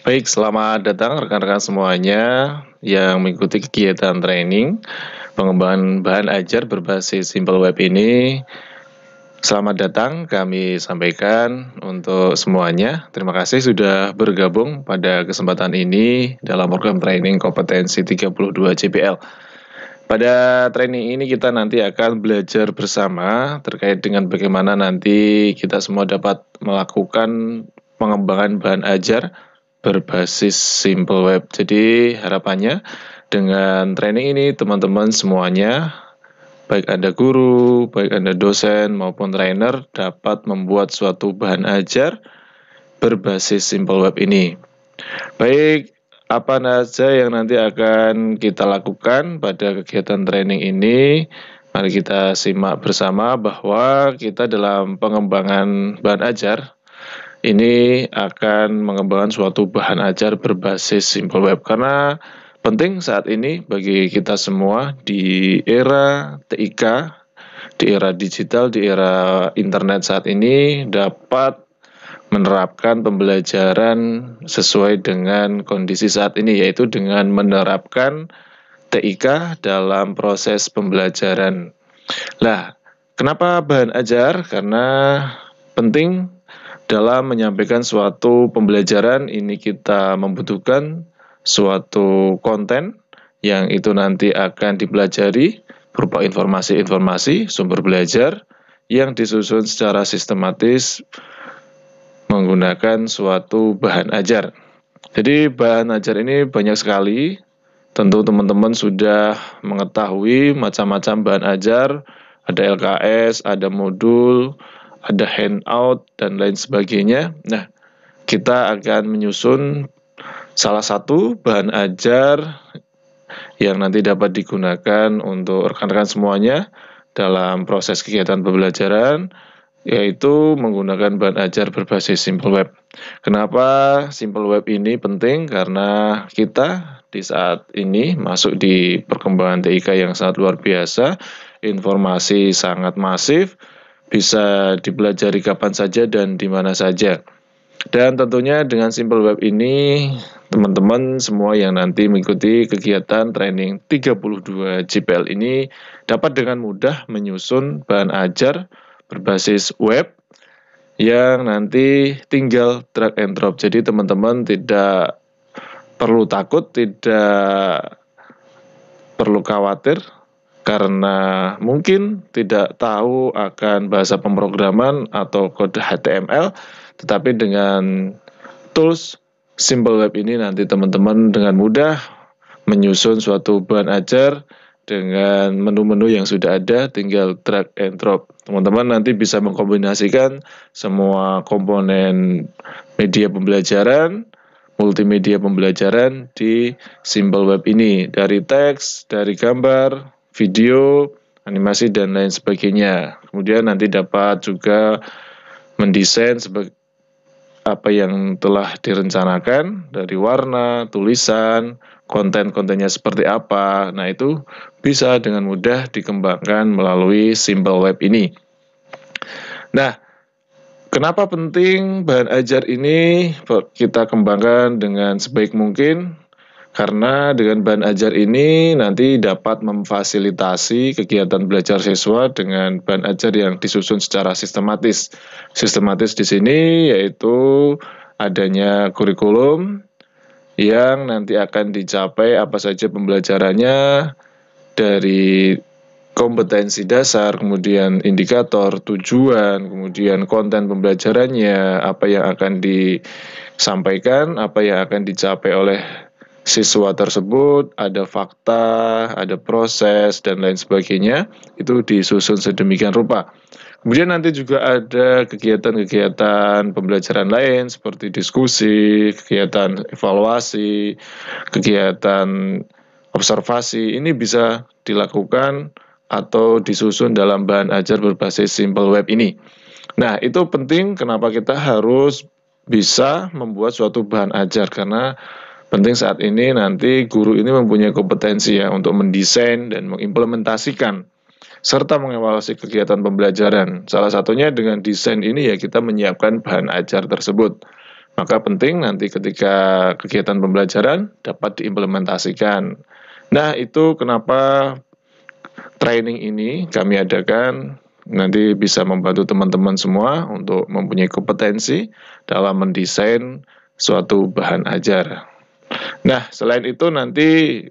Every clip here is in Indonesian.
Baik, selamat datang rekan-rekan semuanya yang mengikuti kegiatan training pengembangan bahan ajar berbasis Simple Web ini. Selamat datang, kami sampaikan untuk semuanya. Terima kasih sudah bergabung pada kesempatan ini dalam program training kompetensi 32 JPL. Pada training ini kita nanti akan belajar bersama terkait dengan bagaimana nanti kita semua dapat melakukan pengembangan bahan ajar berbasis Simple Web. Jadi harapannya dengan training ini teman-teman semuanya, baik Anda guru, baik Anda dosen maupun trainer, dapat membuat suatu bahan ajar berbasis Simple Web ini. Baik, apa saja yang nanti akan kita lakukan pada kegiatan training ini? Mari kita simak bersama bahwa kita dalam pengembangan bahan ajar ini akan mengembangkan suatu bahan ajar berbasis Simple Web karena penting saat ini bagi kita semua di era TIK, di era digital, di era internet saat ini dapat menerapkan pembelajaran sesuai dengan kondisi saat ini, yaitu dengan menerapkan TIK dalam proses pembelajaran. Lah, kenapa bahan ajar? Karena penting dalam menyampaikan suatu pembelajaran ini kita membutuhkan suatu konten yang itu nanti akan dipelajari berupa informasi-informasi sumber belajar yang disusun secara sistematis menggunakan suatu bahan ajar. Jadi bahan ajar ini banyak sekali. Tentu teman-teman sudah mengetahui macam-macam bahan ajar, ada LKS, ada modul, ada handout, dan lain sebagainya. Nah, kita akan menyusun salah satu bahan ajar yang nanti dapat digunakan untuk rekan-rekan semuanya dalam proses kegiatan pembelajaran, yaitu menggunakan bahan ajar berbasis Simple Web. Kenapa Simple Web ini penting? Karena kita di saat ini masuk di perkembangan TIK yang sangat luar biasa, informasi sangat masif, bisa dipelajari kapan saja dan di mana saja. Dan tentunya dengan Simple Web ini, teman-teman semua yang nanti mengikuti kegiatan training 32 JPL ini dapat dengan mudah menyusun bahan ajar berbasis web yang nanti tinggal drag and drop. Jadi teman-teman tidak perlu takut, tidak perlu khawatir karena mungkin tidak tahu akan bahasa pemrograman atau kode HTML, tetapi dengan tools Simple Web ini nanti teman-teman dengan mudah menyusun suatu bahan ajar dengan menu-menu yang sudah ada, tinggal drag and drop. Teman-teman nanti bisa mengkombinasikan semua komponen media pembelajaran, multimedia pembelajaran di Simple Web ini, dari teks, dari gambar, video, animasi, dan lain sebagainya. Kemudian nanti dapat juga mendesain apa yang telah direncanakan dari warna, tulisan, konten-kontennya seperti apa. Nah, itu bisa dengan mudah dikembangkan melalui Simple Web ini. Nah, kenapa penting bahan ajar ini kita kembangkan dengan sebaik mungkin? Karena dengan bahan ajar ini nanti dapat memfasilitasi kegiatan belajar siswa dengan bahan ajar yang disusun secara sistematis. Sistematis di sini yaitu adanya kurikulum yang nanti akan dicapai apa saja pembelajarannya dari kompetensi dasar, kemudian indikator, tujuan, kemudian konten pembelajarannya, apa yang akan disampaikan, apa yang akan dicapai oleh siswa tersebut, ada fakta, ada proses, dan lain sebagainya, itu disusun sedemikian rupa. Kemudian nanti juga ada kegiatan-kegiatan pembelajaran lain seperti diskusi, kegiatan evaluasi, kegiatan observasi. Ini bisa dilakukan atau disusun dalam bahan ajar berbasis Simple Web ini. Nah, itu penting kenapa kita harus bisa membuat suatu bahan ajar, karena penting saat ini nanti guru ini mempunyai kompetensi ya untuk mendesain dan mengimplementasikan serta mengevaluasi kegiatan pembelajaran. Salah satunya dengan desain ini ya kita menyiapkan bahan ajar tersebut. Maka penting nanti ketika kegiatan pembelajaran dapat diimplementasikan. Nah, itu kenapa training ini kami adakan, nanti bisa membantu teman-teman semua untuk mempunyai kompetensi dalam mendesain suatu bahan ajar. Nah, selain itu nanti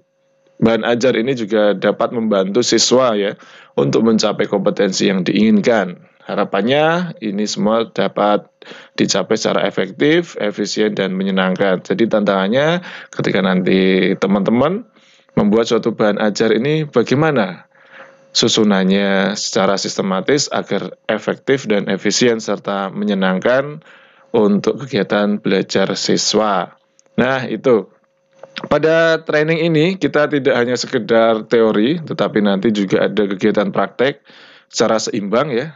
bahan ajar ini juga dapat membantu siswa ya untuk mencapai kompetensi yang diinginkan. Harapannya ini semua dapat dicapai secara efektif, efisien, dan menyenangkan. Jadi tantangannya ketika nanti teman-teman membuat suatu bahan ajar ini bagaimana susunannya secara sistematis agar efektif dan efisien serta menyenangkan untuk kegiatan belajar siswa. Nah, itu. Pada training ini kita tidak hanya sekedar teori, tetapi nanti juga ada kegiatan praktek secara seimbang ya.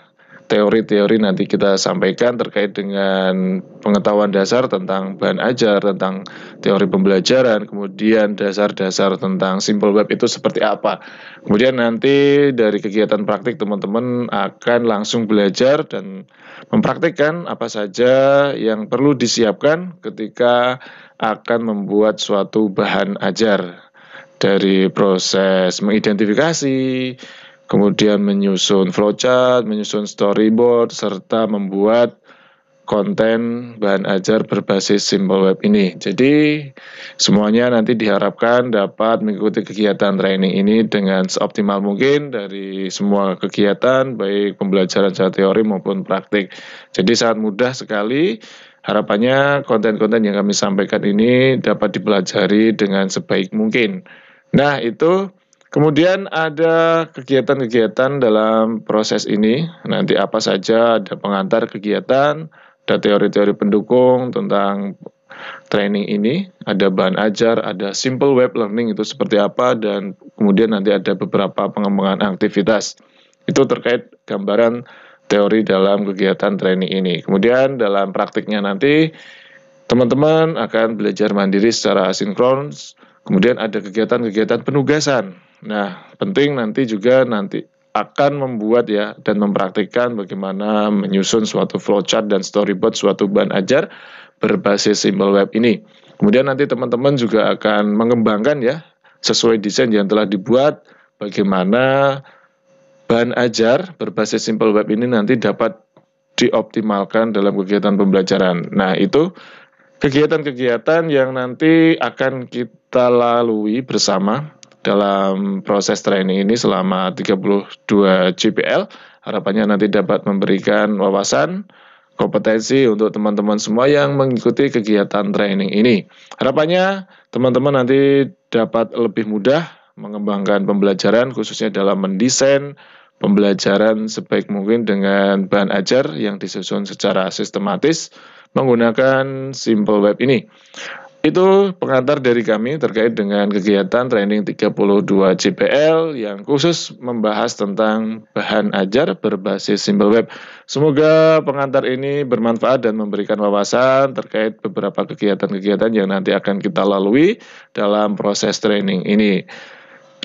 Teori-teori nanti kita sampaikan terkait dengan pengetahuan dasar tentang bahan ajar, tentang teori pembelajaran, kemudian dasar-dasar tentang simple web itu seperti apa. Kemudian nanti dari kegiatan praktik teman-teman akan langsung belajar dan mempraktikkan apa saja yang perlu disiapkan ketika akan membuat suatu bahan ajar, dari proses mengidentifikasi, kemudian menyusun flowchart, menyusun storyboard, serta membuat konten bahan ajar berbasis simple web ini. Jadi semuanya nanti diharapkan dapat mengikuti kegiatan training ini dengan seoptimal mungkin dari semua kegiatan, baik pembelajaran secara teori maupun praktik. Jadi sangat mudah sekali. Harapannya konten-konten yang kami sampaikan ini dapat dipelajari dengan sebaik mungkin. Nah, itu kemudian ada kegiatan-kegiatan dalam proses ini. Nanti apa saja, ada pengantar kegiatan, ada teori-teori pendukung tentang training ini, ada bahan ajar, ada simple web learning itu seperti apa, dan kemudian nanti ada beberapa pengembangan aktivitas. Itu terkait gambaran teori dalam kegiatan training ini. Kemudian dalam praktiknya nanti teman-teman akan belajar mandiri secara asinkron. Kemudian ada kegiatan-kegiatan penugasan. Nah, penting nanti juga akan membuat ya dan mempraktikkan bagaimana menyusun suatu flowchart dan storyboard suatu bahan ajar berbasis simple web ini. Kemudian nanti teman-teman juga akan mengembangkan ya sesuai desain yang telah dibuat, bagaimana bahan ajar berbasis simple web ini nanti dapat dioptimalkan dalam kegiatan pembelajaran. Nah, itu kegiatan-kegiatan yang nanti akan kita lalui bersama dalam proses training ini selama 32 GPL. Harapannya nanti dapat memberikan wawasan, kompetensi untuk teman-teman semua yang mengikuti kegiatan training ini. Harapannya teman-teman nanti dapat lebih mudah mengembangkan pembelajaran khususnya dalam mendesain pembelajaran sebaik mungkin dengan bahan ajar yang disusun secara sistematis menggunakan simple web ini. Itu pengantar dari kami terkait dengan kegiatan training 32 GPL yang khusus membahas tentang bahan ajar berbasis simple web. Semoga pengantar ini bermanfaat dan memberikan wawasan terkait beberapa kegiatan-kegiatan yang nanti akan kita lalui dalam proses training ini.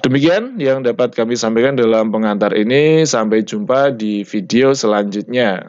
Demikian yang dapat kami sampaikan dalam pengantar ini. Sampai jumpa di video selanjutnya.